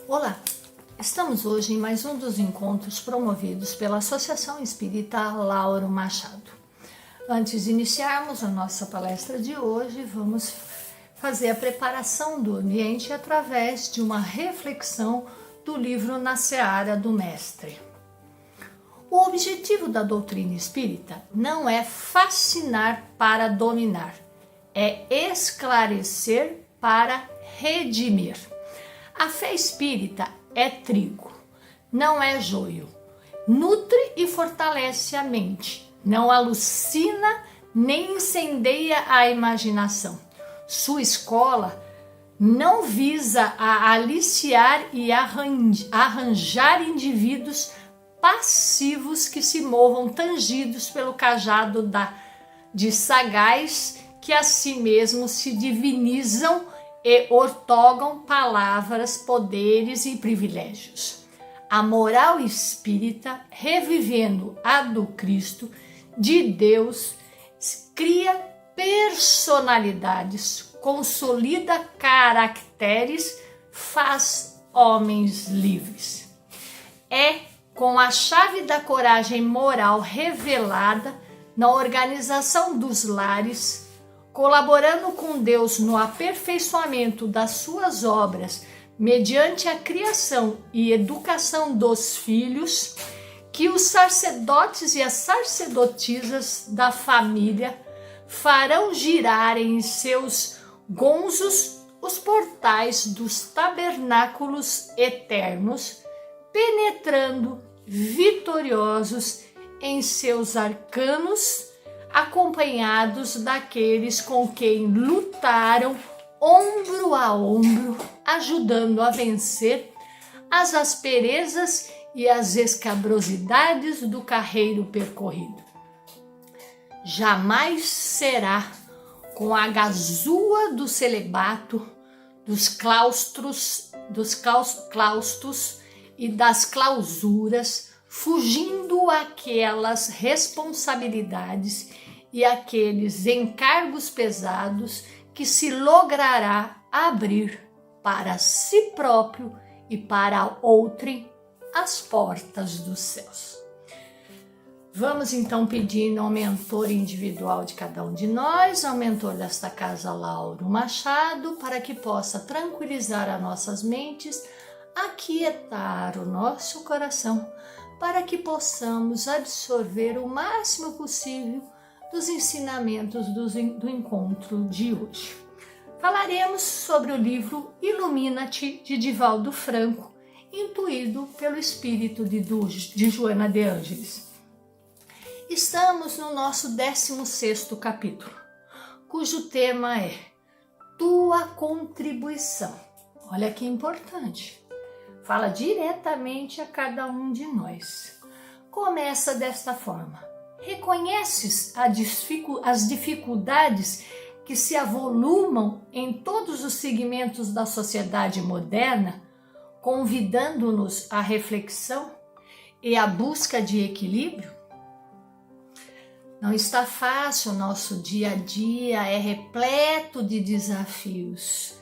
Olá, estamos hoje em mais um dos encontros promovidos pela Associação Espírita Lauro Machado. Antes de iniciarmos a nossa palestra de hoje, vamos fazer a preparação do ambiente através de uma reflexão do livro Na Seara do Mestre. O objetivo da doutrina espírita não é fascinar para dominar, é esclarecer para redimir. A fé espírita é trigo, não é joio. Nutre e fortalece a mente, não alucina nem incendeia a imaginação. Sua escola não visa a aliciar e arranjar indivíduos passivos que se movam tangidos pelo cajado de sagaz que a si mesmos se divinizam e ortogam palavras, poderes e privilégios. A moral espírita, revivendo a do Cristo, de Deus, cria personalidades, consolida caracteres, faz homens livres. É com a chave da coragem moral revelada na organização dos lares, colaborando com Deus no aperfeiçoamento das suas obras, mediante a criação e educação dos filhos, que os sacerdotes e as sacerdotisas da família farão girar em seus gonzos os portais dos tabernáculos eternos, penetrando vitoriosos em seus arcanos, acompanhados daqueles com quem lutaram ombro a ombro, ajudando a vencer as asperezas e as escabrosidades do carreiro percorrido. Jamais será com a gazua do celibato, dos claustros e das clausuras, fugindo aquelas responsabilidades e aqueles encargos pesados que se logrará abrir para si próprio e para outrem as portas dos céus. Vamos então pedir ao mentor individual de cada um de nós, ao mentor desta casa, Lauro Machado, para que possa tranquilizar as nossas mentes, aquietar o nosso coração, para que possamos absorver o máximo possível dos ensinamentos do encontro de hoje. Falaremos sobre o livro Ilumina-te, de Divaldo Franco, intuído pelo espírito de Joana de Ângeles. Estamos no nosso 16º capítulo, cujo tema é Tua Contribuição. Olha que importante. Fala diretamente a cada um de nós. Começa desta forma. Reconheces as dificuldades que se avolumam em todos os segmentos da sociedade moderna, convidando-nos à reflexão e à busca de equilíbrio? Não está fácil, nosso dia a dia é repleto de desafios.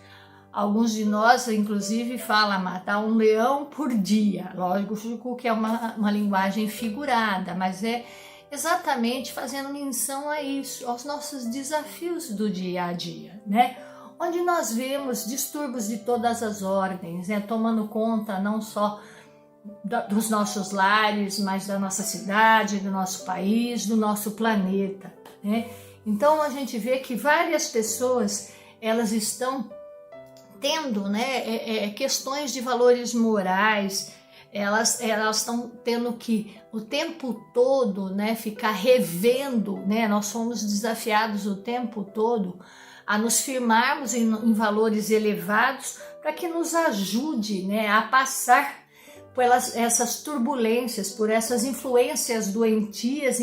Alguns de nós, inclusive, falam matar um leão por dia. Lógico que é uma linguagem figurada, mas é exatamente fazendo menção a isso, aos nossos desafios do dia a dia, né? Onde nós vemos distúrbios de todas as ordens, né? Tomando conta não só dos nossos lares, mas da nossa cidade, do nosso país, do nosso planeta, né? Então a gente vê que várias pessoas, elas estão tendo, né, questões de valores morais, elas estão tendo que o tempo todo, né, ficar revendo, né, nós somos desafiados o tempo todo a nos firmarmos em valores elevados para que nos ajude, né, a passar por essas turbulências, por essas influências doentias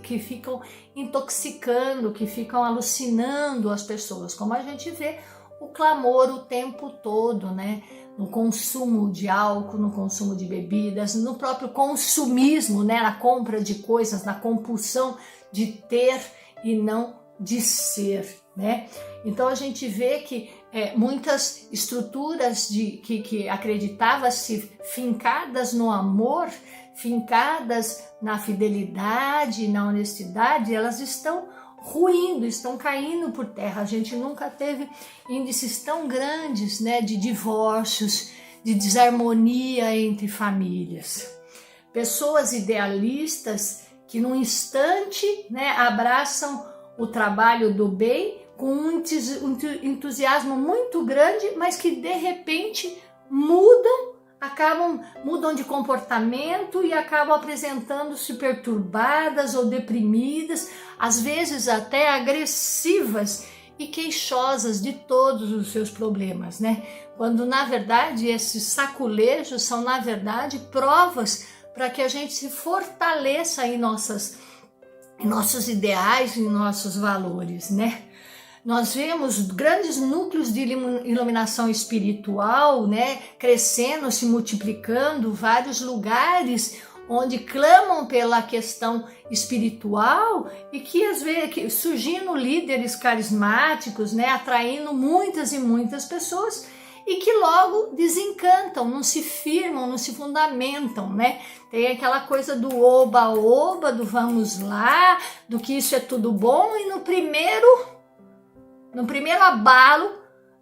que ficam intoxicando, que ficam alucinando as pessoas, como a gente vê o clamor o tempo todo, né? No consumo de álcool, no consumo de bebidas, no próprio consumismo, né? Na compra de coisas, na compulsão de ter e não de ser, né? Então a gente vê que muitas estruturas que acreditava-se fincadas no amor, fincadas na fidelidade, na honestidade, elas estão ruindo, estão caindo por terra. A gente nunca teve índices tão grandes, né, de divórcios, de desarmonia entre famílias. Pessoas idealistas que num instante, né, abraçam o trabalho do bem com um entusiasmo muito grande, mas que de repente mudam de comportamento e acabam apresentando-se perturbadas ou deprimidas, às vezes até agressivas e queixosas de todos os seus problemas, né? Quando na verdade esses saculejos são na verdade provas para que a gente se fortaleça em nossos ideais, em nossos valores, né? Nós vemos grandes núcleos de iluminação espiritual, né, crescendo, se multiplicando, vários lugares onde clamam pela questão espiritual e que às vezes surgindo líderes carismáticos, né, atraindo muitas e muitas pessoas e que logo desencantam, não se firmam, não se fundamentam, né? Tem aquela coisa do oba-oba, do vamos lá, do que isso é tudo bom e no primeiro abalo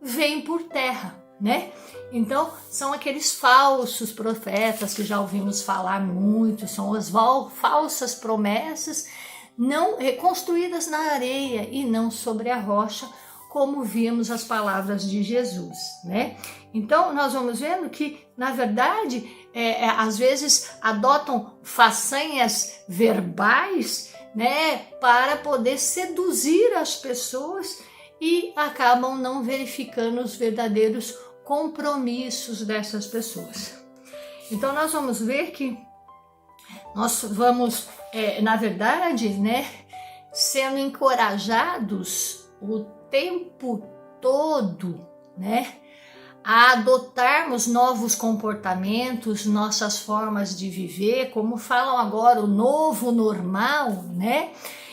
vem por terra, né? Então são aqueles falsos profetas que já ouvimos falar muito, são as falsas promessas não reconstruídas na areia e não sobre a rocha, como vimos as palavras de Jesus, né? Então nós vamos vendo que na verdade às vezes adotam façanhas verbais, né, para poder seduzir as pessoas e acabam não verificando os verdadeiros compromissos dessas pessoas. Então nós vamos ver que nós vamos, na verdade, né, sendo encorajados o tempo todo, né, a adotarmos novos comportamentos, nossas formas de viver, como falam agora, o novo normal, né?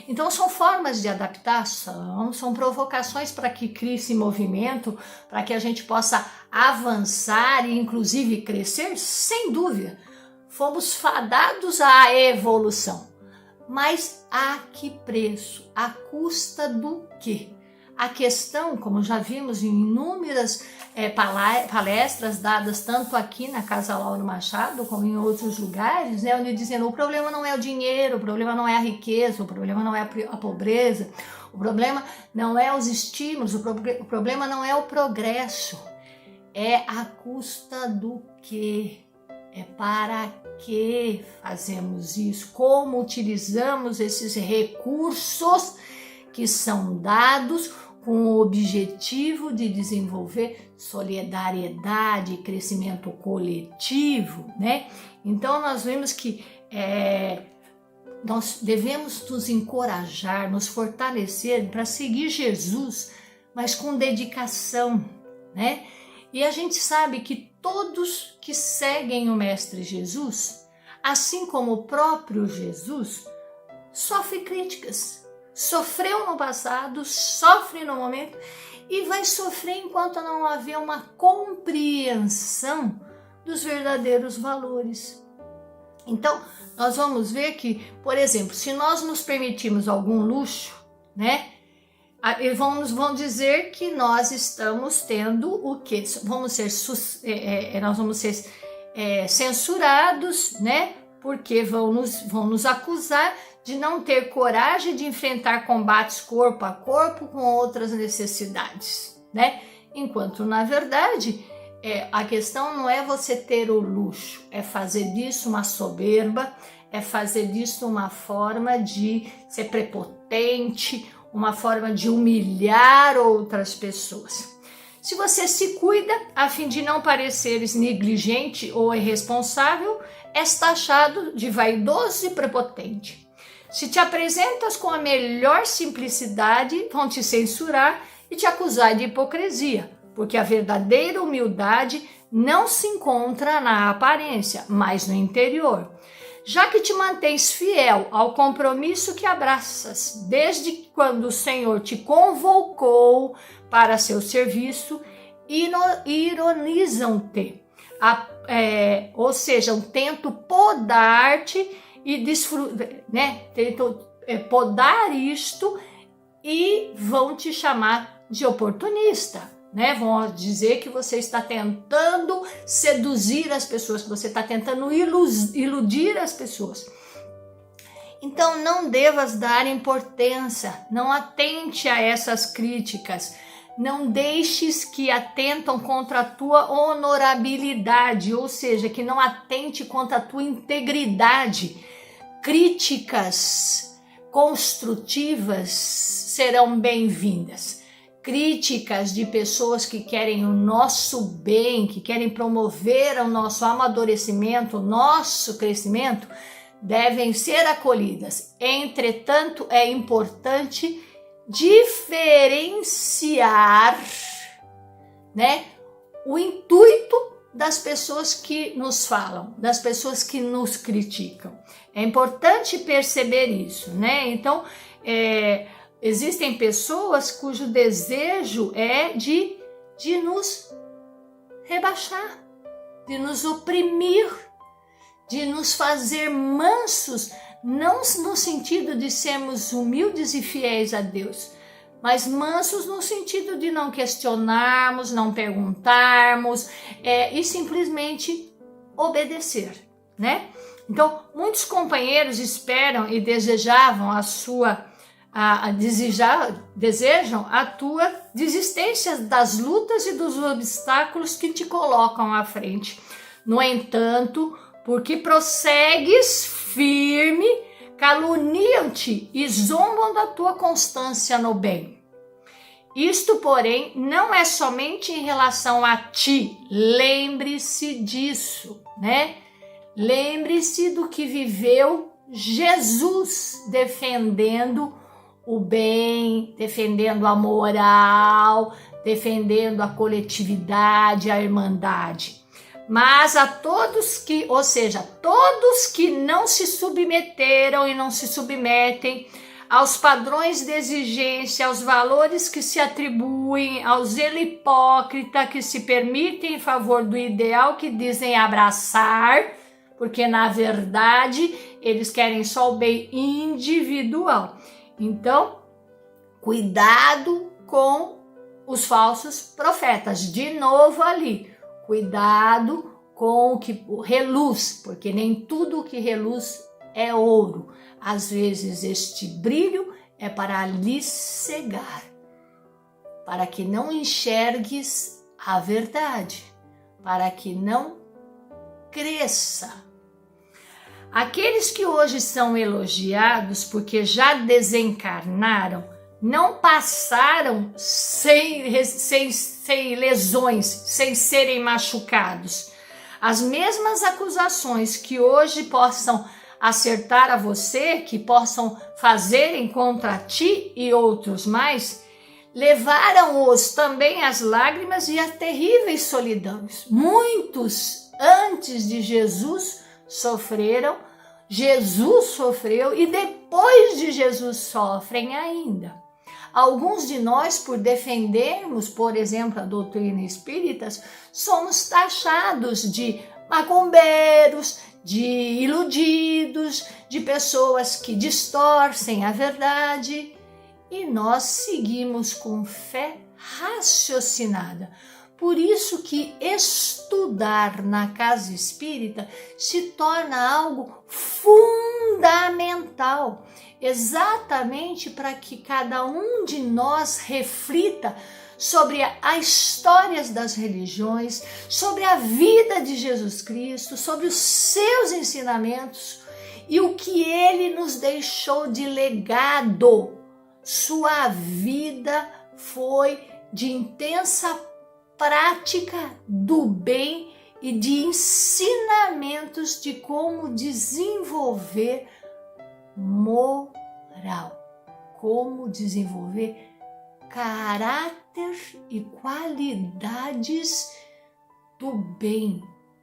Então são formas de adaptação, são provocações para que crie-se movimento, para que a gente possa avançar e inclusive crescer, sem dúvida. Fomos fadados à evolução, mas a que preço? À custa do quê? A questão, como já vimos em inúmeras palestras dadas tanto aqui na Casa Lauro Machado como em outros lugares, né, onde dizendo o problema não é o dinheiro, o problema não é a riqueza, o problema não é a pobreza, o problema não é os estímulos, o problema não é o progresso, é a custa do quê? É para que fazemos isso? Como utilizamos esses recursos que são dados com o objetivo de desenvolver solidariedade e crescimento coletivo, né? Então nós vemos que nós devemos nos encorajar, nos fortalecer para seguir Jesus, mas com dedicação, né? E a gente sabe que todos que seguem o Mestre Jesus, assim como o próprio Jesus, sofrem críticas. Sofreu no passado, sofre no momento e vai sofrer enquanto não haver uma compreensão dos verdadeiros valores. Então, nós vamos ver que, por exemplo, se nós nos permitirmos algum luxo, né? Vão dizer que nós estamos tendo o quê? Nós vamos ser censurados, né? Porque vão nos acusar de não ter coragem de enfrentar combates corpo a corpo com outras necessidades, né? Enquanto, na verdade, a questão não é você ter o luxo, é fazer disso uma soberba, é fazer disso uma forma de ser prepotente, uma forma de humilhar outras pessoas. Se você se cuida a fim de não pareceres negligente ou irresponsável, és taxado de vaidoso e prepotente. Se te apresentas com a melhor simplicidade, vão te censurar e te acusar de hipocrisia, porque a verdadeira humildade não se encontra na aparência, mas no interior. já que te mantens fiel ao compromisso que abraças desde quando o Senhor te convocou para seu serviço, ironizam-te, ou seja, tentam podar-te e tentam podar isto e vão te chamar de oportunista, vão dizer que você está tentando seduzir as pessoas, que você está tentando iludir as pessoas. Então não devas dar importância, não atente a essas críticas, não deixes que atentam contra a tua honorabilidade, ou seja, que não atente contra a tua integridade. Críticas construtivas serão bem-vindas. Críticas de pessoas que querem o nosso bem, que querem promover o nosso amadurecimento, o nosso crescimento, devem ser acolhidas. Entretanto, é importante diferenciar, o intuito das pessoas que nos falam, das pessoas que nos criticam. É importante perceber isso, Então, existem pessoas cujo desejo é de nos rebaixar, de nos oprimir, de nos fazer mansos, não no sentido de sermos humildes e fiéis a Deus, mas mansos no sentido de não questionarmos, não perguntarmos e simplesmente obedecer, Então, muitos companheiros esperam e desejam a tua desistência das lutas e dos obstáculos que te colocam à frente. No entanto, porque prossegues firme, caluniam-te e zombam da tua constância no bem. Isto, porém, não é somente em relação a ti. Lembre-se disso, Lembre-se do que viveu Jesus, defendendo o bem, defendendo a moral, defendendo a coletividade, a irmandade. Mas a todos que, todos que não se submeteram e não se submetem aos padrões de exigência, aos valores que se atribuem, ao zelo hipócrita que se permitem em favor do ideal que dizem abraçar, porque na verdade eles querem só o bem individual. Então, cuidado com os falsos profetas. De novo ali, cuidado com o que reluz, porque nem tudo o que reluz é ouro. Às vezes este brilho é para lhe cegar, para que não enxergues a verdade, para que não cresça. Aqueles que hoje são elogiados porque já desencarnaram, não passaram sem lesões, sem serem machucados. As mesmas acusações que hoje possam acertar a você, que possam fazerem contra ti e outros mais, levaram-os também às lágrimas e a terríveis solidões. Muitos antes de Jesus sofreram, Jesus sofreu e depois de Jesus sofrem ainda. Alguns de nós, por defendermos, por exemplo, a doutrina espírita, somos taxados de macumbeiros, de iludidos, de pessoas que distorcem a verdade, e nós seguimos com fé raciocinada. Por isso que estudar na casa espírita se torna algo fundamental, exatamente para que cada um de nós reflita sobre as histórias das religiões, sobre a vida de Jesus Cristo, sobre os seus ensinamentos e o que ele nos deixou de legado. Sua vida foi de intensa prática do bem e de ensinamentos de como desenvolver moral, como desenvolver caráter e qualidades do bem,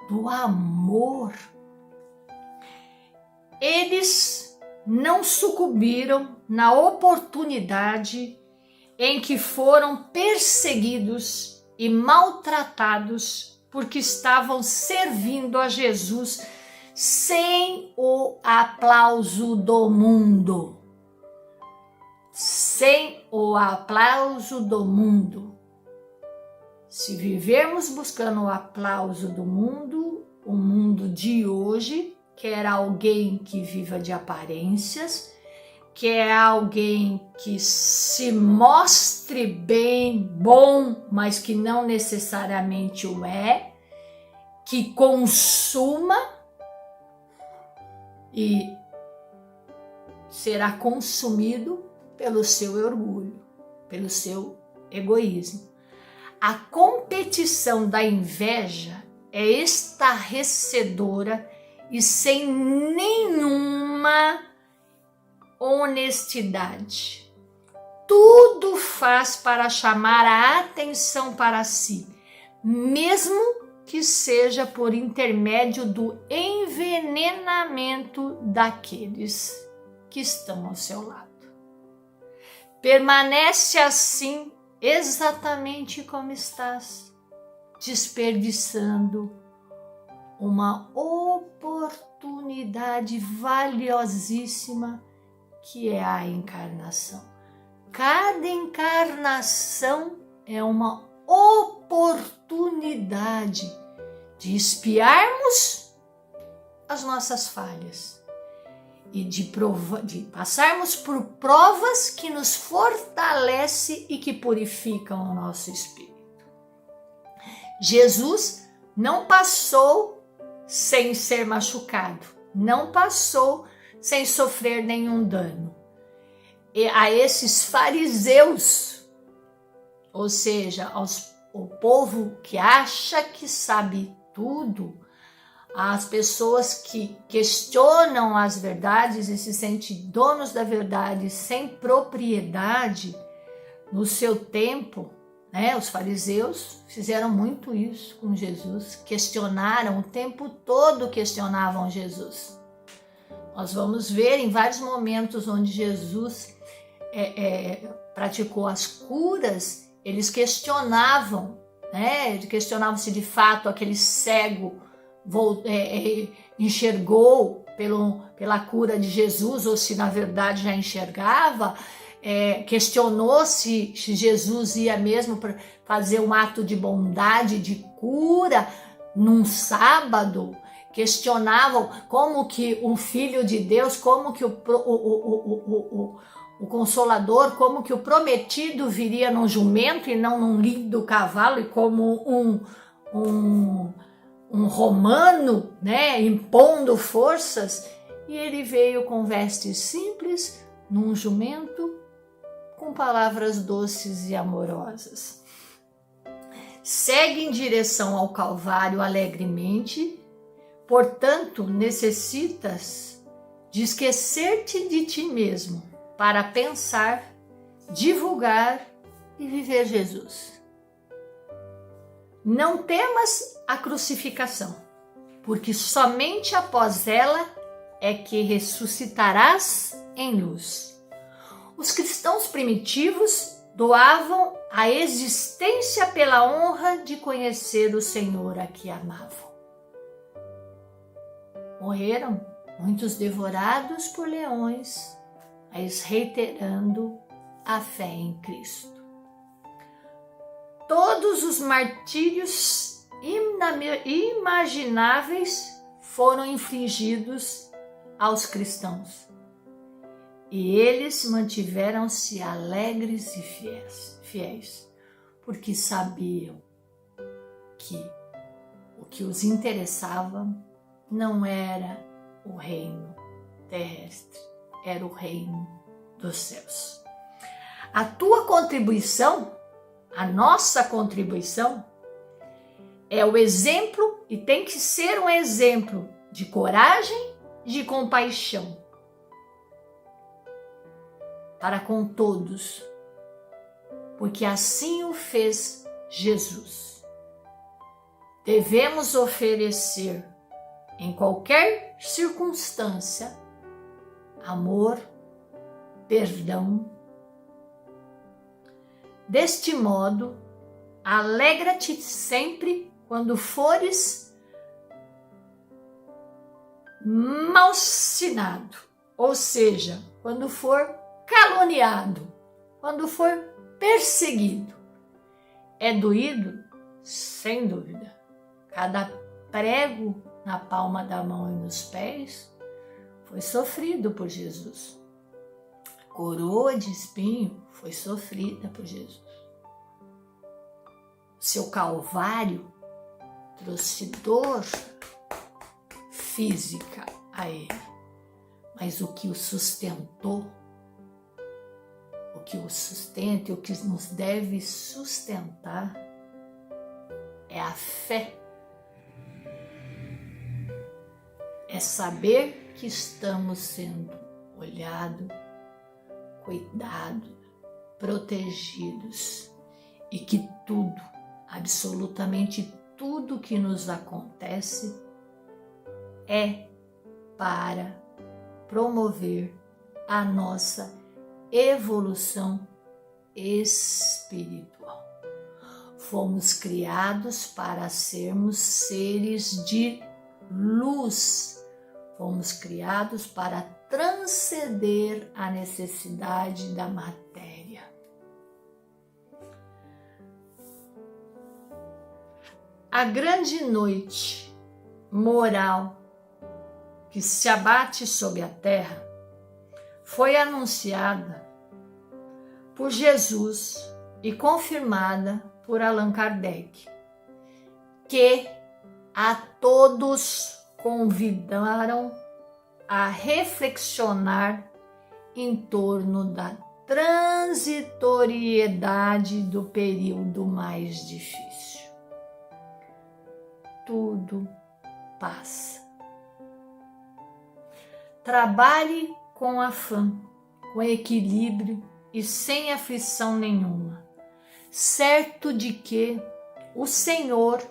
do amor. Eles não sucumbiram na oportunidade em que foram perseguidos e maltratados porque estavam servindo a Jesus sem o aplauso do mundo. Sem o aplauso do mundo. Se vivermos buscando o aplauso do mundo, o mundo de hoje quer alguém que viva de aparências, quer alguém que se mostre bem, bom, mas que não necessariamente o é, que consuma e será consumido pelo seu orgulho, pelo seu egoísmo. A competição da inveja é estarrecedora e sem nenhuma honestidade. Tudo faz para chamar a atenção para si, mesmo que seja por intermédio do envenenamento daqueles que estão ao seu lado. Permanece assim exatamente como estás, desperdiçando uma oportunidade valiosíssima que é a encarnação. Cada encarnação é uma oportunidade de espiarmos as nossas falhas e de passarmos por provas que nos fortalecem e que purificam o nosso espírito. Jesus não passou sem ser machucado, não passou sem sofrer nenhum dano. E a esses fariseus, ou seja, o povo que acha que sabe tudo, as pessoas que questionam as verdades e se sentem donos da verdade sem propriedade, no seu tempo, né, os fariseus fizeram muito isso com Jesus, questionaram o tempo todo, questionavam Jesus. Nós vamos ver em vários momentos onde Jesus praticou as curas, eles questionavam, né? Eles questionavam se de fato aquele cego enxergou pela cura de Jesus ou se na verdade já enxergava. Questionou se Jesus ia mesmo fazer um ato de bondade, de cura num sábado. Questionavam como que um filho de Deus, como que o Consolador, como que o prometido viria num jumento e não num lindo cavalo, e como um romano, né, impondo forças, e ele veio com vestes simples, num jumento, com palavras doces e amorosas. Segue em direção ao Calvário alegremente, portanto, necessitas de esquecer-te de ti mesmo para pensar, divulgar e viver Jesus. Não temas a crucificação, porque somente após ela é que ressuscitarás em luz. Os cristãos primitivos doavam a existência pela honra de conhecer o Senhor a que amavam. Morreram muitos devorados por leões, mas reiterando a fé em Cristo. Todos os martírios imagináveis foram infligidos aos cristãos, e eles mantiveram-se alegres e fiéis, porque sabiam que o que os interessava não era o reino terrestre, era o reino dos céus. A tua contribuição, a nossa contribuição, é o exemplo, e tem que ser um exemplo de coragem e de compaixão para com todos, porque assim o fez Jesus. Devemos oferecer em qualquer circunstância amor, perdão. Deste modo, alegra-te sempre quando fores malsinado, ou seja, quando for caluniado, quando for perseguido. É doído? Sem dúvida. Cada prego na palma da mão e nos pés foi sofrido por Jesus. Coroa de espinho foi sofrida por Jesus. Seu calvário trouxe dor física a ele, mas o que o sustentou, o que o sustenta e o que nos deve sustentar é a fé. É saber que estamos sendo olhados, cuidados, protegidos e que tudo, absolutamente tudo que nos acontece é para promover a nossa evolução espiritual. Fomos criados para sermos seres de luz. Fomos criados para transcender a necessidade da matéria. A grande noite moral que se abate sobre a terra foi anunciada por Jesus e confirmada por Allan Kardec, que a todos convidaram a reflexionar em torno da transitoriedade do período mais difícil. Tudo passa. Trabalhe com afã, com equilíbrio e sem aflição nenhuma, certo de que o Senhor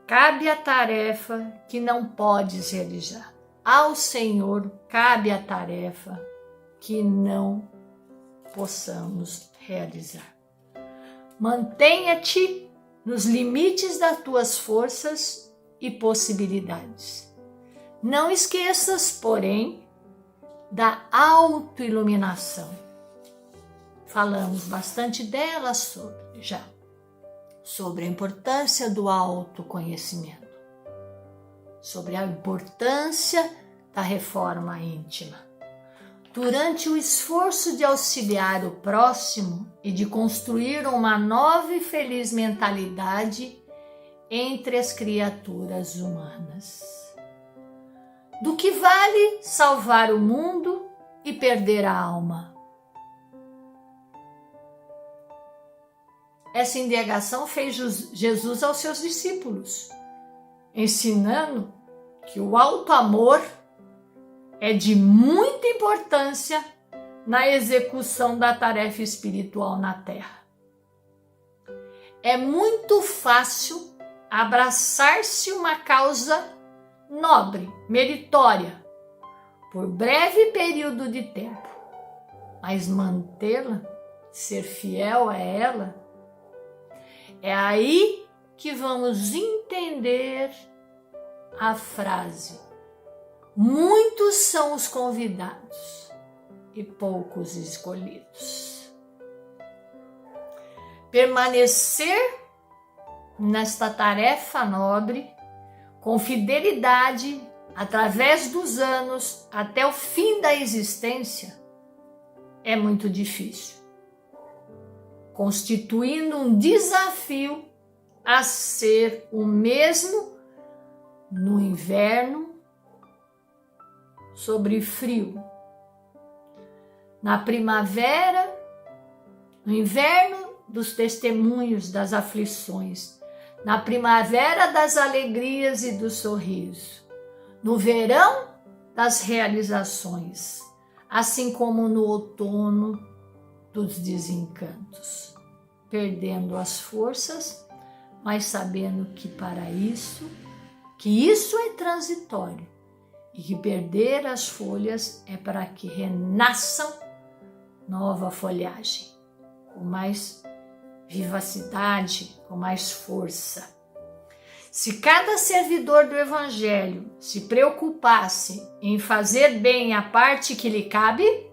cabe a tarefa que não podes realizar. Ao Senhor cabe a tarefa que não possamos realizar. Mantenha-te nos limites das tuas forças e possibilidades. Não esqueças, porém, da autoiluminação. Falamos bastante dela sobre a importância do autoconhecimento, sobre a importância da reforma íntima. Durante o esforço de auxiliar o próximo e de construir uma nova e feliz mentalidade entre as criaturas humanas. Do que vale salvar o mundo e perder a alma? Essa indagação fez Jesus aos seus discípulos, ensinando que o alto amor é de muita importância na execução da tarefa espiritual na Terra. É muito fácil abraçar-se uma causa nobre, meritória, por breve período de tempo, mas mantê-la, ser fiel a ela, é aí que vamos entender a frase: muitos são os convidados e poucos escolhidos. Permanecer nesta tarefa nobre com fidelidade através dos anos até o fim da existência é muito difícil, constituindo um desafio a ser o mesmo no inverno sobre frio, na primavera, no inverno dos testemunhos das aflições, na primavera das alegrias e do sorriso, no verão das realizações, assim como no outono dos desencantos, perdendo as forças, mas sabendo que isso é transitório e que perder as folhas é para que renasçam nova folhagem, com mais vivacidade, com mais força. Se cada servidor do Evangelho se preocupasse em fazer bem a parte que lhe cabe,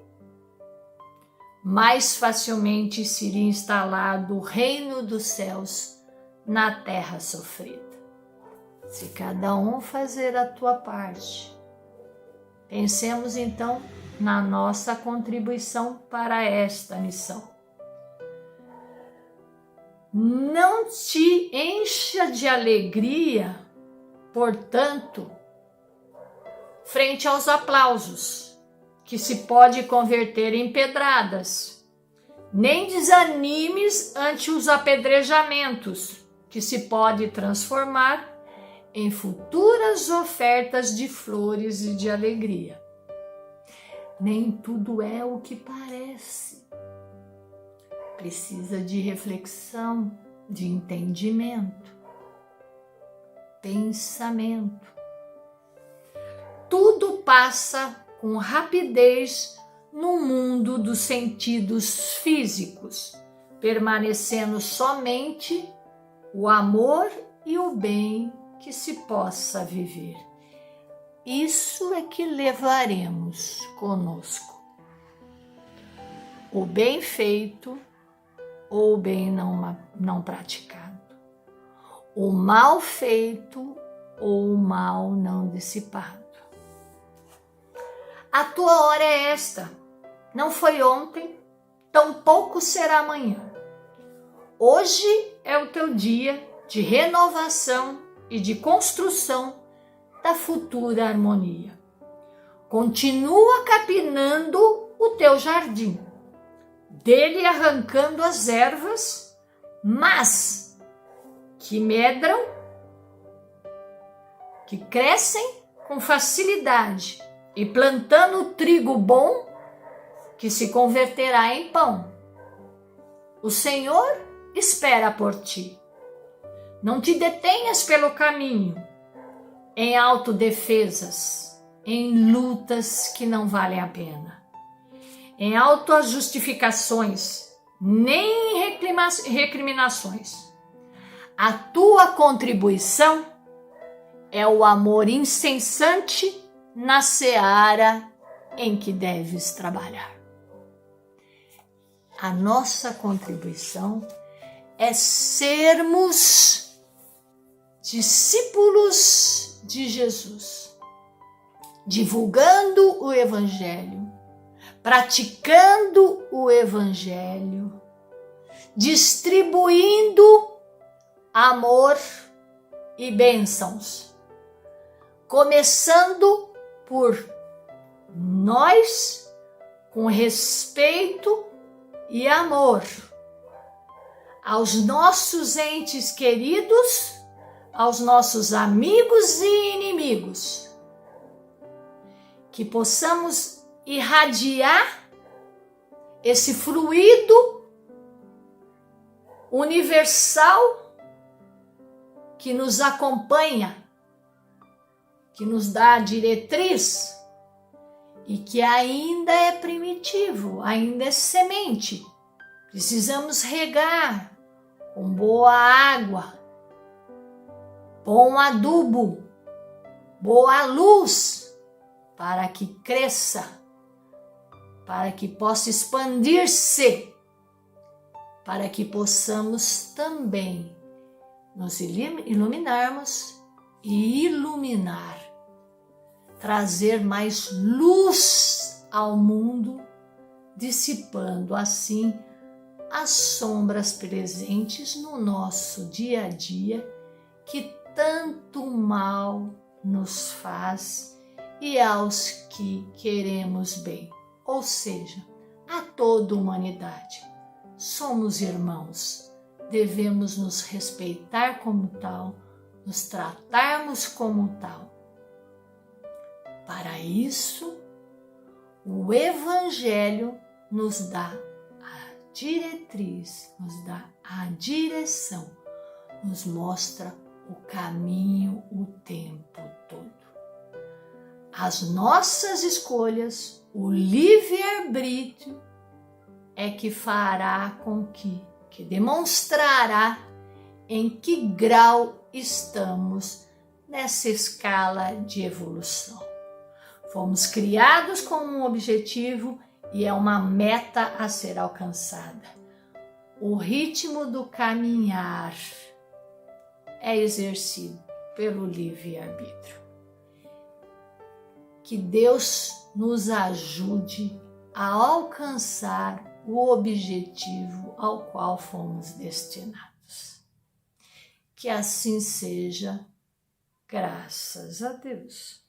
mais facilmente seria instalado o reino dos céus na terra sofrida. Se cada um fazer a tua parte, pensemos então na nossa contribuição para esta missão. Não te encha de alegria, portanto, frente aos aplausos, que se pode converter em pedradas. Nem desanimes ante os apedrejamentos, que se pode transformar em futuras ofertas de flores e de alegria. Nem tudo é o que parece. Precisa de reflexão, de entendimento, pensamento. Tudo passa com rapidez no mundo dos sentidos físicos, permanecendo somente o amor e o bem que se possa viver. Isso é que levaremos conosco. O bem feito ou o bem não praticado. O mal feito ou o mal não dissipado. A tua hora é esta. Não foi ontem, tampouco será amanhã. Hoje é o teu dia de renovação e de construção da futura harmonia. Continua capinando o teu jardim, dele arrancando as ervas, mas que medram, que crescem com facilidade, e plantando o trigo bom, que se converterá em pão. O Senhor espera por ti. Não te detenhas pelo caminho, em autodefesas, em lutas que não valem a pena, em autojustificações, nem recriminações. A tua contribuição é o amor incessante na seara em que deves trabalhar. A nossa contribuição é sermos discípulos de Jesus, divulgando o Evangelho, praticando o Evangelho, distribuindo amor e bênçãos, começando por nós, com respeito e amor aos nossos entes queridos, aos nossos amigos e inimigos, que possamos irradiar esse fluido universal que nos acompanha, que nos dá a diretriz e que ainda é primitivo, ainda é semente. Precisamos regar com boa água, bom adubo, boa luz, para que cresça, para que possa expandir-se, para que possamos também nos iluminarmos e iluminar, trazer mais luz ao mundo, dissipando assim as sombras presentes no nosso dia a dia, que tanto mal nos faz, e aos que queremos bem, ou seja, a toda a humanidade. Somos irmãos, devemos nos respeitar como tal, nos tratarmos como tal. Para isso, o Evangelho nos dá a diretriz, nos dá a direção, nos mostra o caminho o tempo todo. As nossas escolhas, o livre-arbítrio é que fará com que demonstrará em que grau estamos nessa escala de evolução. Fomos criados com um objetivo e é uma meta a ser alcançada. O ritmo do caminhar é exercido pelo livre-arbítrio. Que Deus nos ajude a alcançar o objetivo ao qual fomos destinados. Que assim seja, graças a Deus.